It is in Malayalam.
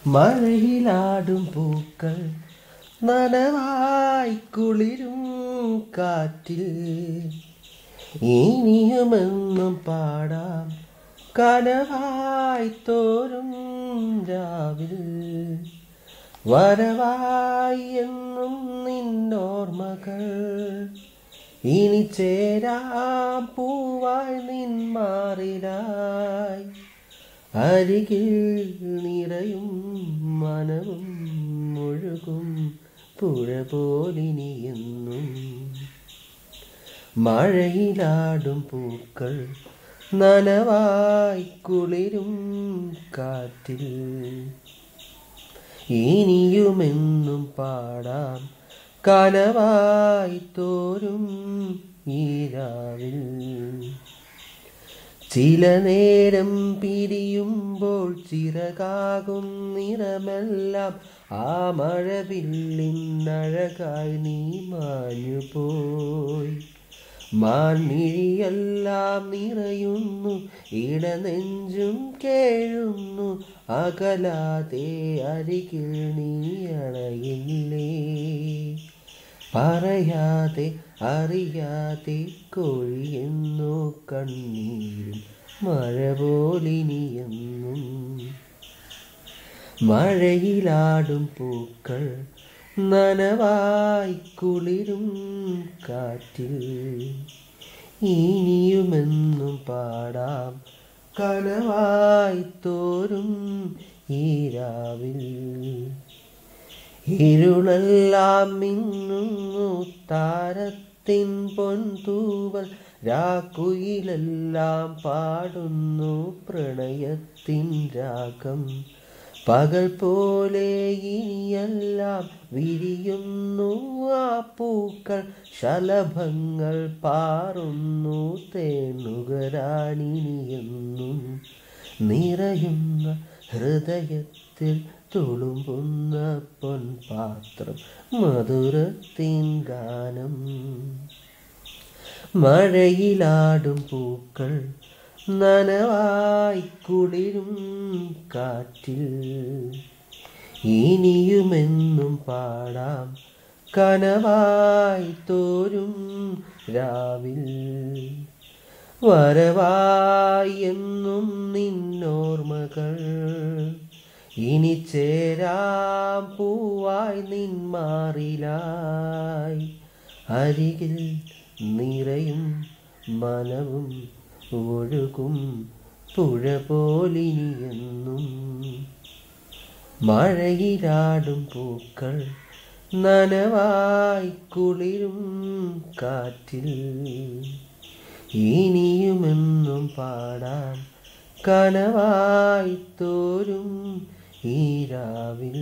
മഴയിലാടും പൂക്കൾ നനവായി കുളിരും കാറ്റിൽ ഇനിയുമെന്നും പാടാം കനവായി തോരും രാവിൽ വരവായി എന്നും നിന്നോർമ്മകൾ ഇനി ചേരാം പൂവായി നിൻ മാറിലായി അരികിൽ നിറയും മനവും ഒഴുകും പുഴ പോലിനിയെന്നും മഴയിലാടും പൂക്കൾ നനവായി കുളിരും കാറ്റിൽ ഇനിയുമെന്നും പാടാം കനവായി തോരും ഈ രാവിൽ ചില നേരം പിരിയുമ്പോൾ ചിറകാകും നിറമെല്ലാം ആ മഴവില്ലിനഴകായി നീ മാഞ്ഞുപോയി മാൻമിഴിയെല്ലാം നിറയുന്നു ഇടനെഞ്ചും കേഴുന്നു അകലാതെ അരികിൽ നീ അണയില്ലേ പറയാതെ അറിയാതെ കൊഴിയുന്നു കണ്ണീരും മഴ പോലിനിയെന്നും മഴയിലാടും പൂക്കൾ നനവായി കുളിരും കാറ്റിൽ ഇനിയുമെന്നും പാടാം കനവായി തോരും ഈ രാവിൽ ഇരുളെല്ലാം മിന്നുന്നു താരത്തിൻ പൊൻതൂവൽ രാക്കുയിലെല്ലാം പാടുന്നു പ്രണയത്തിൻ രാഗം പകൽ പോലെ ഇനിയെല്ലാം വിരിയുന്നു ആ പൂക്കൾ ശലഭങ്ങൾ പാറുന്നു തേനുകരാണിനിയെന്നും നിറയുന്ന ഹൃദയത്തിൽ തുളുമ്പുന്ന പൊൻപാത്രം മധുരത്തിൻ ഗാനം മഴയിലാടും പൂക്കൾ നനവായി കുളിരും കാറ്റിൽ ഇനിയുമെന്നും പാടാം കനവായി തോരും രാവിൽ വരവായി എന്നും നിന്നോർമ്മകൾ ഇനി ചേരാം പൂവായി നിൻ മാറിലായി അരികിൽ നിറയും മനവും ഒഴുകും പുഴ പോലിനിയെന്നും മഴയിലാടും പൂക്കൾ നനവായി കുളിരും കാറ്റിൽ ഇനിയുമെന്നും പാടാം കനവായി തോരും ഈ രാവിൽ